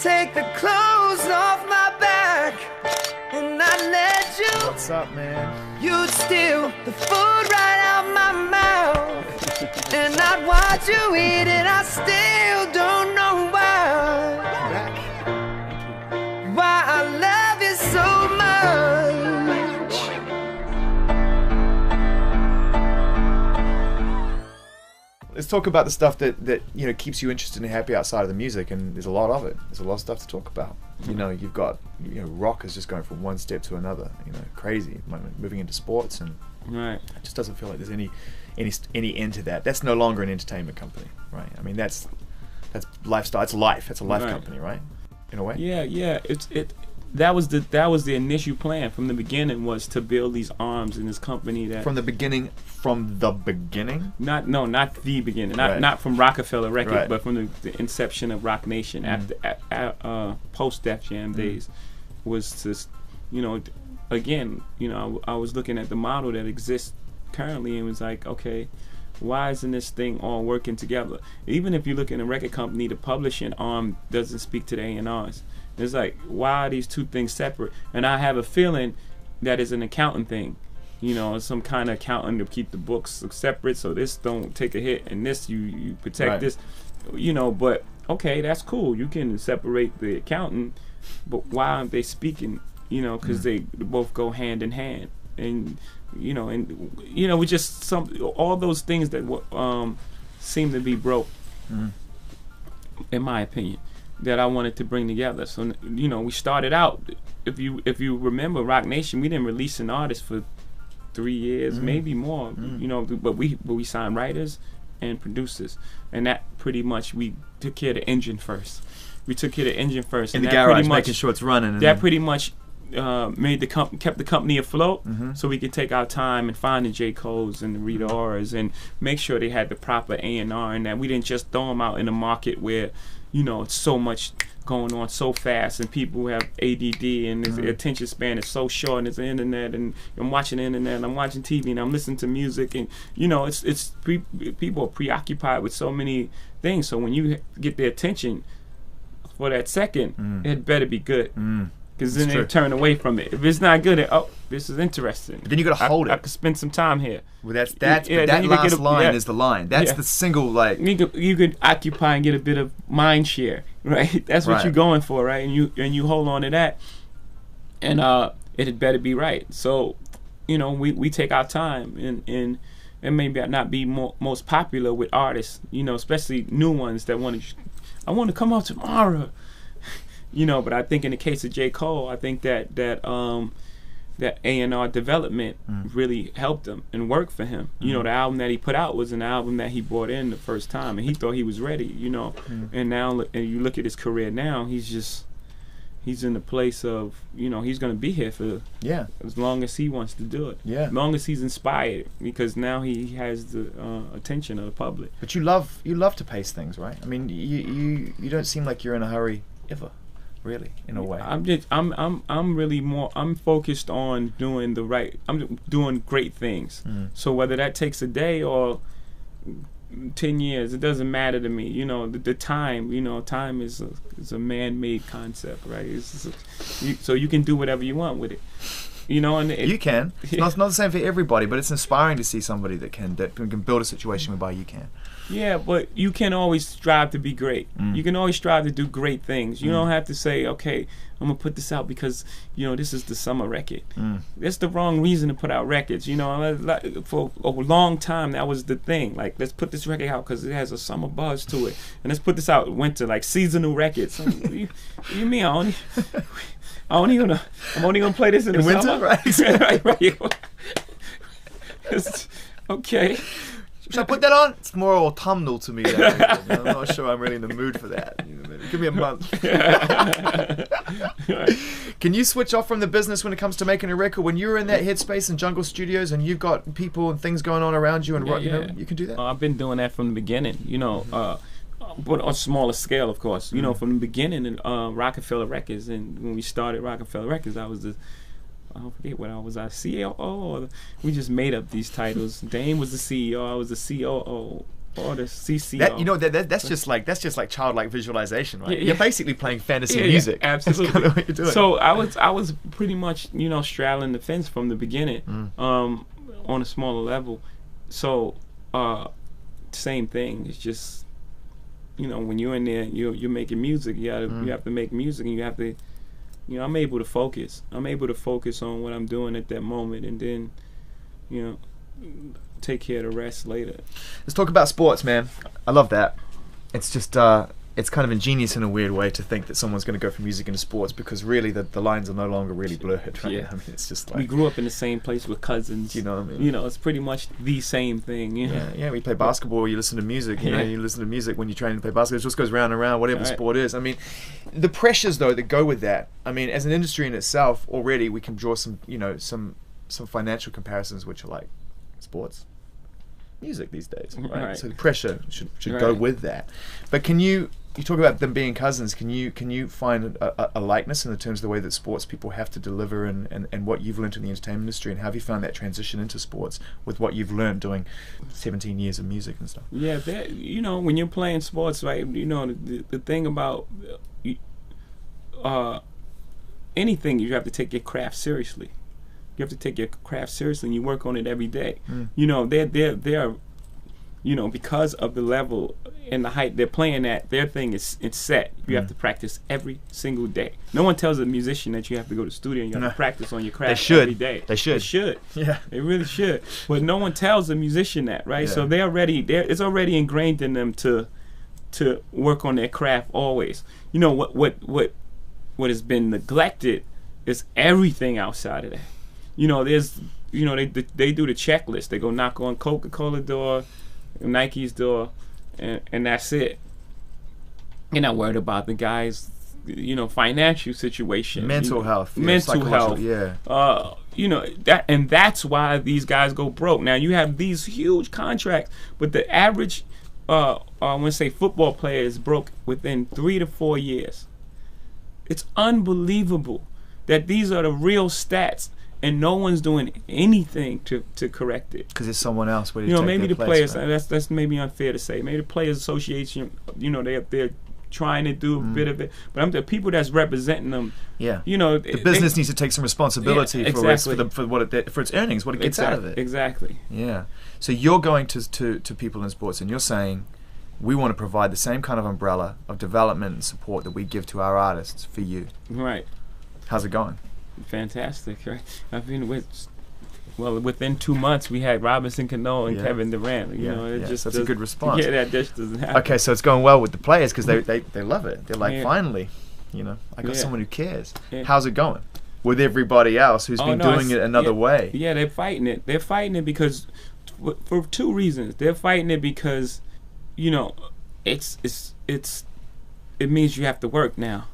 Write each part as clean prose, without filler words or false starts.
take the clothes off my back and I let you. What's up, man? You'd steal the food right out my mouth and I'd watch you eat it. I still don't know why. Back. Why I love you so much. Let's talk about the stuff that you know keeps you interested and happy outside of the music, and there's a lot of it. There's a lot of stuff to talk about. You know, you've got rock is just going from one step to another. You know, crazy. Moving into sports, and Right. it just doesn't feel like there's any end to that. That's no longer an entertainment company, right? I mean, that's lifestyle. It's life. It's a life Right. company, right? In a way. Yeah. That was the initial plan from the beginning, was to build these arms in this company that From the beginning. not the beginning, Right. not from Rockefeller Records, Right. but from the inception of Rock Nation after post Def Jam days, was to, again, I was looking at the model that exists currently and was like, okay, why isn't this thing all working together? Even if you look in a record company, the publishing arm doesn't speak to the A&Rs. It's like, why are these two things separate? And I have a feeling that is an accounting thing. Some kind of accountant to keep the books separate so this don't take a hit and this you protect Right. this. But okay, that's cool. You can separate the accountant, but why aren't they speaking? Because they both go hand in hand. And we just all those things that seem to be broke, in my opinion, that I wanted to bring together. So we started out. If you remember, Rock Nation, we didn't release an artist for 3 years, maybe more. But we signed writers and producers, and that pretty much we took care of the engine first. In and the that garage, pretty much, making sure it's running. And that pretty much kept the company afloat, Mm-hmm. so we could take our time and find the J. Coles and the Rita Oras and make sure they had the proper A&R, and that we didn't just throw them out in a market where it's so much going on so fast and people have ADD and their attention span is so short, and it's the internet, and I'm watching the internet and I'm watching TV and I'm listening to music, and people are preoccupied with so many things. So when you get their attention for that second, it better be good. Because then they turn away from it. If it's not good, this is interesting. But then you got to hold it. I could spend some time here. Well, that then you could last get line is the line. That's the single, like. You could occupy and get a bit of mind share, right? That's what Right. you're going for, right? And you hold on to that, and it had better be right. So, we take our time and maybe not be most popular with artists, especially new ones that I want to come out tomorrow. But I think in the case of J. Cole, I think that A&R development really helped him and worked for him. The album that he put out was an album that he brought in the first time, and he thought he was ready. And now, and you look at his career now, he's in the place of, he's going to be here for as long as he wants to do it. Yeah. As long as he's inspired, because now he has the attention of the public. But you love to pace things, right? I mean, you don't seem like you're in a hurry ever. Really, in a way. I'm really more. I'm focused on doing I'm doing great things. So whether that takes a day or 10 years, it doesn't matter to me. The time. Time is a man-made concept, right? So you can do whatever you want with it. And You can. It's not the same for everybody, but it's inspiring to see somebody that can build a situation whereby you can. Yeah, but you can always strive to be great. You can always strive to do great things. You don't have to say, okay, I'm going to put this out because, this is the summer record. That's the wrong reason to put out records. For a long time, that was the thing. Like, let's put this record out because it has a summer buzz to it. And let's put this out winter, like seasonal records. You mean I'm only gonna play this in the winter, summer? right? Okay. Should I put that on? It's more autumnal to me. I'm not sure I'm really in the mood for that. Give me a month. Can you switch off from the business when it comes to making a record? When you're in that headspace in Jungle Studios and you've got people and things going on around you, and you can do that? I've been doing that from the beginning, but on a smaller scale, of course. From the beginning in Rockefeller Records, and when we started Rockefeller Records, I forget what I was. CEO, or we just made up these titles. Dame was the CEO, I was the COO, or the CCO. That, you know, that's just like childlike visualization, right? Yeah, yeah. You're basically playing fantasy Yeah, music. absolutely. That's kind of what you're doing. So I was pretty much, you know, straddling the fence from the beginning, on a smaller level. So same thing. It's just, you know, when you're in there, you're making music. You have to make music, and you have to, you know, I'm able to focus. I'm able to focus on what I'm doing at that moment, and then, you know, take care of the rest later. Let's talk about sports, man. I love that. It's just it's kind of ingenious in a weird way to think that someone's going to go from music into sports, because really the lines are no longer really blurred, right? Yeah. I mean, it's just like, We grew up in the same place with cousins. you know what I mean? You know, it's pretty much the same thing. You know? Yeah, we play basketball, you listen to music, you know, Yeah. you listen to music when you're training to play basketball. It just goes round and round, whatever the Right. sport is. I mean, the pressures, though, that go with that, I mean, as an industry in itself, already we can draw some, you know, some financial comparisons, which are like sports, music these days, right? Right. So the pressure should Right. go with that. But can you talk about them being cousins, can you find a likeness in the terms of the way that sports people have to deliver, and what you've learned in the entertainment industry, and how have you found that transition into sports with what you've learned doing 17 years of music and stuff? Yeah, that, you know, when you're playing sports, right? You know, the thing about anything, you have to take your craft seriously. You have to take your craft seriously, and you work on it every day. You know, they're you know, because of the level and the height they're playing at, their thing is it's set. You have to practice every single day. No one tells a musician that you have to go to the studio and you have to practice on your craft every day. They should. They should. Yeah. They really should. But no one tells a musician that, right? Yeah. So it's already ingrained in them to work on their craft always. You know, what has been neglected is everything outside of that. You know, there's, you know, they do the checklist. They go knock on Coca-Cola door, Nike's door, and that's it. You're not worried about the guy's, you know, financial situation, Mental health. mental health. Yeah. You know, that's why these guys go broke. Now you have these huge contracts, but the average, I want to say, football player is broke within 3 to 4 years. It's unbelievable that these are the real stats, and no one's doing anything to correct it. Because it's someone else. You know, maybe the players. That's maybe unfair to say. Maybe the Players Association. You know, they're trying to do a bit of it, but I'm the people that's representing them. Yeah. You know, the business needs to take some responsibility for its earnings, what it gets out of it. Exactly. Yeah. So you're going to people in sports, and you're saying, we want to provide the same kind of umbrella of development and support that we give to our artists for you. Right. How's it going? Fantastic, right? I've been within 2 months we had Robinson Cano and Kevin Durant. You know, it just that's a good response. Yeah, that just doesn't happen. Okay, so it's going well with the players because they love it. They're like, Yeah. finally, you know, I got Yeah. someone who cares. Yeah. How's it going with everybody else who's been doing it another way? Yeah, they're fighting it. They're fighting it because for two reasons. They're fighting it because, you know, it means you have to work now.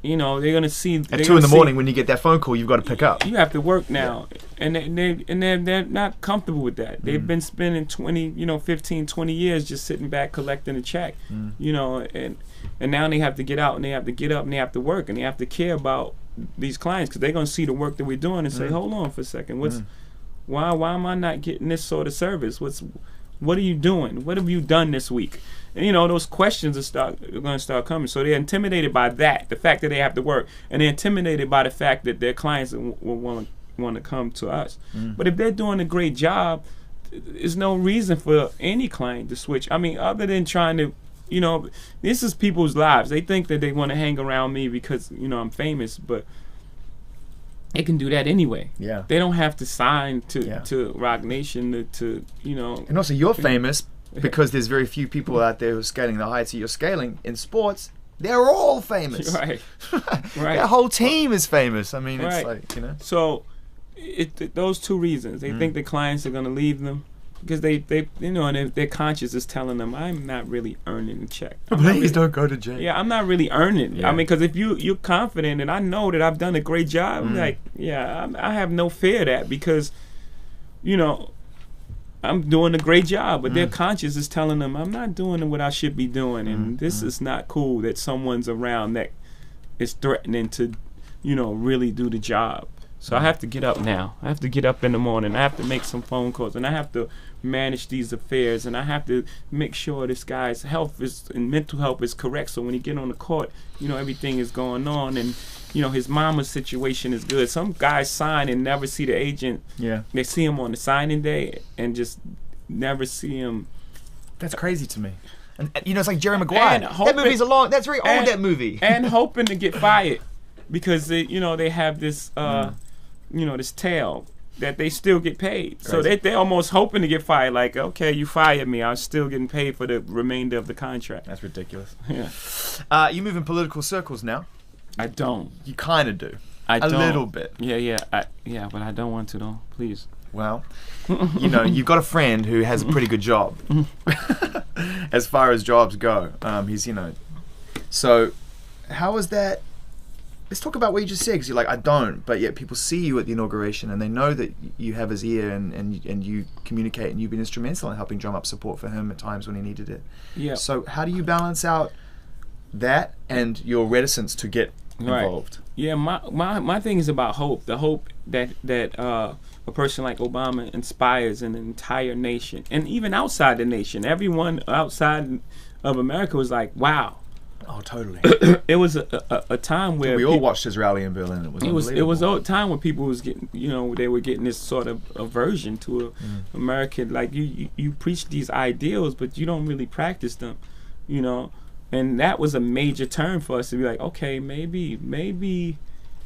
You know, they're gonna see at 2 in the morning when you get that phone call, you've got to pick up. You have to work now, and they're not comfortable with that. They've been spending 15, 20 years just sitting back collecting a check. You know, and now they have to get out and they have to get up and they have to work and they have to care about these clients because they're gonna see the work that we're doing and say, hold on for a second, why am I not getting this sort of service? What are you doing? What have you done this week? And, you know, those questions are going to start coming. So they're intimidated by that, the fact that they have to work, and they're intimidated by the fact that their clients will want to come to us. But if they're doing a great job, there's no reason for any client to switch. I mean, other than trying to, you know, this is people's lives. They think that they want to hang around me because, you know, I'm famous, but they can do that anyway. Yeah. They don't have to sign to Rock Nation to you know. And also, you're famous because there's very few people out there who are scaling the heights that you're scaling. In sports, they're all famous. Right. Their whole team is famous. I mean, it's Right. like, you know. So, those two reasons. They think the clients are going to leave them because they you know, and their conscience is telling them, I'm not really earning a check. Please don't go to jail. Yeah, I'm not really earning. Yeah. I mean, because if you're confident and I know that I've done a great job, I'm like, yeah, I have no fear of that because, you know, I'm doing a great job. But their conscience is telling them, I'm not doing what I should be doing. And this is not cool that someone's around that is threatening to, you know, really do the job. So I have to get up now. I have to get up in the morning. I have to make some phone calls, and I have to manage these affairs, and I have to make sure this guy's health is and mental health is correct. So when he get on the court, you know, everything is going on, and you know, his mama's situation is good. Some guys sign and never see the agent. Yeah. They see him on the signing day and just never see him. That's crazy to me. And you know, it's like Jerry Maguire. Hoping, that movie's that's very old, that movie. And hoping to get fired because they, you know, they have this you know, this tale that they still get paid. Crazy. So they're almost hoping to get fired. Like, okay, you fired me, I'm still getting paid for the remainder of the contract. That's ridiculous. Yeah. You move in political circles now. I don't. You kind of do. I don't. A little bit. Yeah, but I don't want to though. Please. Well, you know, you've got a friend who has a pretty good job, as far as jobs go. He's, you know, so how is that? Let's talk about what you just said, because you're like, I don't, but yet people see you at the inauguration and they know that you have his ear and you communicate, and you've been instrumental in helping drum up support for him at times when he needed it. Yeah. So how do you balance out that and your reticence to get involved? Right. Yeah, my thing is about hope. The hope that a person like Obama inspires an entire nation, and even outside the nation. Everyone outside of America was like, wow. Oh, totally. It was a time where we all watched his rally in Berlin. It was a time when people was getting, you know, they were getting this sort of aversion to American, like you preach these ideals, but you don't really practice them, you know. And that was a major turn for us to be like, okay, maybe,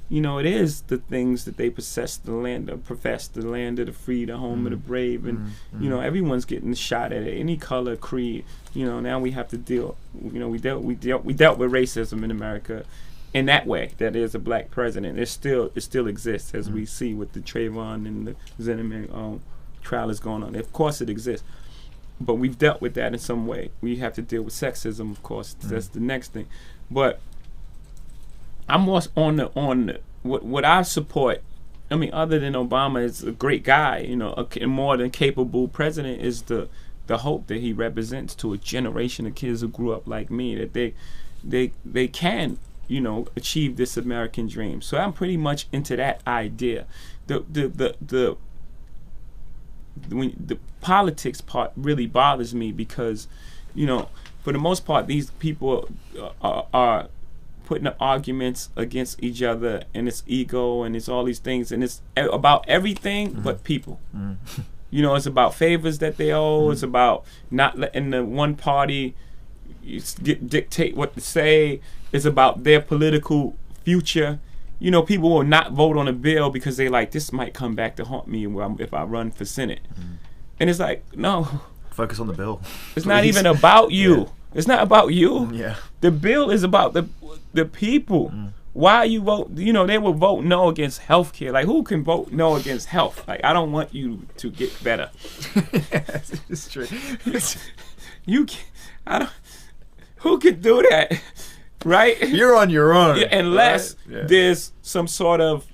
you know, it is the things that they profess, the land of the free, the home of the brave, and you know, everyone's getting shot at it, any color, creed. You know, now we have to deal. You know, we dealt with racism in America, in that way. That there's a black president. It still exists, as we see with the Trayvon and the Zimmerman trial is going on. Of course, it exists. But we've dealt with that in some way. We have to deal with sexism, of course. That's the next thing. But I'm more on what I support. I mean, other than Obama is a great guy, you know, a more than capable president, is the hope that he represents to a generation of kids who grew up like me, that they can, you know, achieve this American dream. So I'm pretty much into that idea. The politics part really bothers me because, you know, for the most part, these people are putting up arguments against each other, and it's ego and it's all these things, and it's about everything but people. You know, it's about favors that they owe. It's about not letting the one party dictate what to say. It's about their political future. You know, people will not vote on a bill because they like, this might come back to haunt me if I run for Senate. And it's like, no. Focus on the bill. It's not even about you. Yeah. It's not about you. Yeah. The bill is about the people. Why you vote? You know, they will vote no against health care. Like, who can vote no against health? Like, I don't want you to get better. Yes, it's true. You can, I don't. Who could do that? Right? You're on your own. Yeah, unless there's some sort of,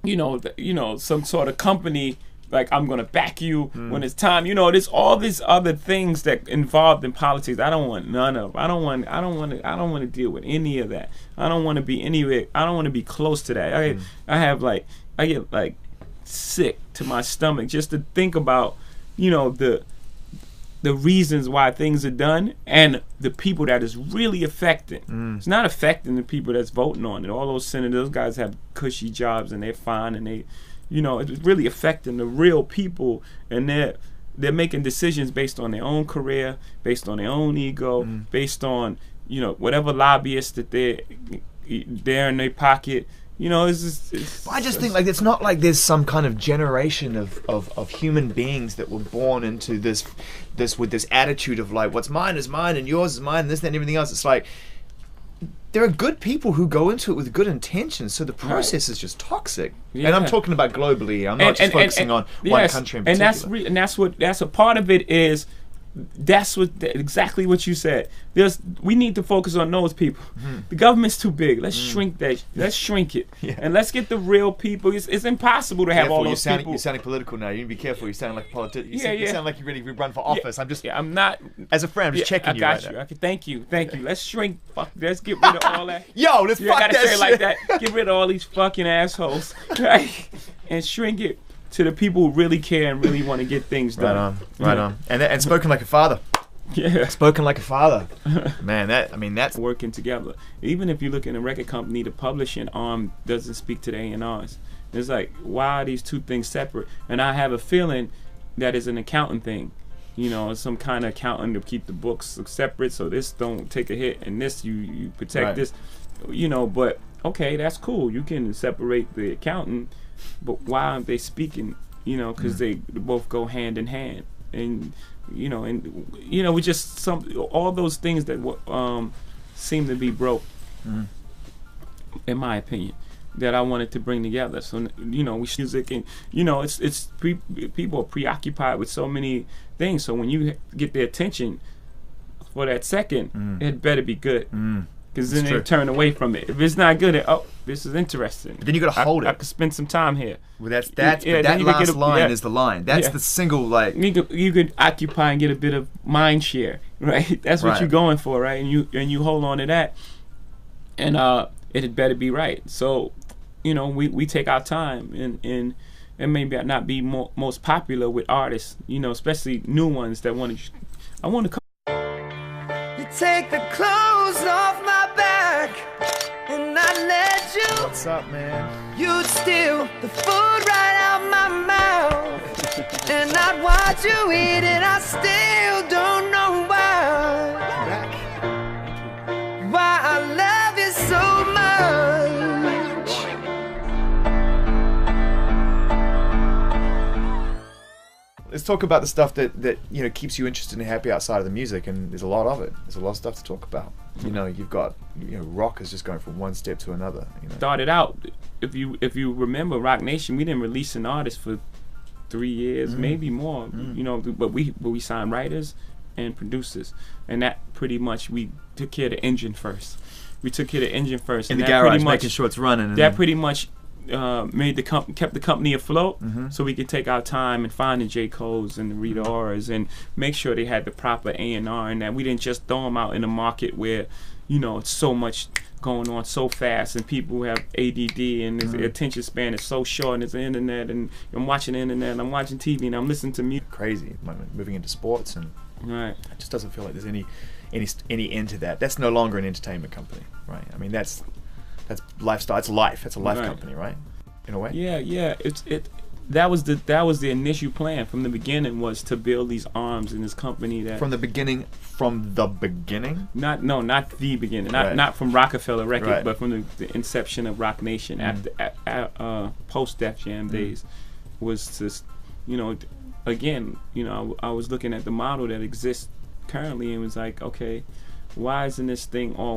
you know, some sort of company, like, I'm gonna back you when it's time. You know, there's all these other things that involved in politics. I don't want none of. I don't want to deal with any of that. I don't want to be anywhere. I don't want to be close to that. I get like sick to my stomach just to think about, you know, the reasons why things are done and the people that is really affecting. It's not affecting the people that's voting on it. All those senators, those guys have cushy jobs and they're fine, and they, you know, it's really affecting the real people, and they're making decisions based on their own career, based on their own ego, based on, you know, whatever lobbyists that they're in their pocket. You know, I just think, like, it's not like there's some kind of generation of human beings that were born into this with this attitude of like, what's mine is mine and yours is mine and this, that, and everything else. It's like, there are good people who go into it with good intentions, so the process is just toxic. Yeah. And I'm talking about globally. I'm not just focusing on one country in particular. And that's a part of it is That's exactly what you said. We need to focus on those people. The government's too big. Let's shrink that. Let's shrink it, and let's get the real people. It's impossible to have all those people. You're sounding political now. You need to be careful. You sound like a politician. You sound like you're ready to run for office. I'm not. As a friend, I'm just checking you. I got right you. now. Okay, thank you. Let's shrink. Let's get rid of all that. Yo, let's fuck gotta that say it shit. like that. Get rid of all these fucking assholes, right? And shrink it to the people who really care and really want to get things done. Right on. And spoken like a father. Yeah. Spoken like a father. Man, that's working together. Even if you look in a record company, the publishing arm doesn't speak to the A&Rs. It's like, why are these two things separate? And I have a feeling that is an accounting thing. You know, some kind of accounting to keep the books separate so this don't take a hit and this you protect this. You know, but okay, that's cool. You can separate the accountant, but why aren't they speaking? You know, because they both go hand in hand. And we just all those things that seem to be broke, in my opinion, that I wanted to bring together. So we music and people are preoccupied with so many things. So when you get their attention for that second, it better be good. Because then they turn away from it. If it's not good, this is interesting. But then you gotta hold it. I could spend some time here. Well, that last line is the line. That's the single, like you could occupy and get a bit of mind share, right? That's what you're going for, right? And you hold on to that, and it had better be right. So, we take our time and maybe not be most popular with artists, especially new ones that want to. I want to come. You take the clothes off my back, and I let you. What's up, man? You'd steal the food right out my mouth, and I'd watch you eat it. I still don't know why. Back. Why I love you so much. Let's talk about the stuff that keeps you interested and happy outside of the music, and there's a lot of it. There's a lot of stuff to talk about. You've got rock is just going from one step to another. Started out, if you remember Rock Nation, we didn't release an artist for 3 years, maybe more. But we signed writers and producers, and that pretty much we took care of the engine first. In the garage, making sure it's running. That pretty much kept the company afloat, so we could take our time and find the J. Coles and the Rita Oras and make sure they had the proper A&R, and that we didn't just throw them out in a market where it's so much going on so fast and people have ADD and their attention span is so short, and there's the internet, and I'm watching the internet and I'm watching TV and I'm listening to music. Crazy moving into sports, and it just doesn't feel like there's any end to that. That's no longer an entertainment company, right? I mean, that's lifestyle. It's life. It's a life company, right? In a way. Yeah. That was the initial plan from the beginning, was to build these arms in this company that. From the beginning. Not the beginning. Not from Rockefeller Records, but from the inception of Rock Nation after post Def Jam days, was to, again, I was looking at the model that exists currently and was like, okay, why isn't this thing all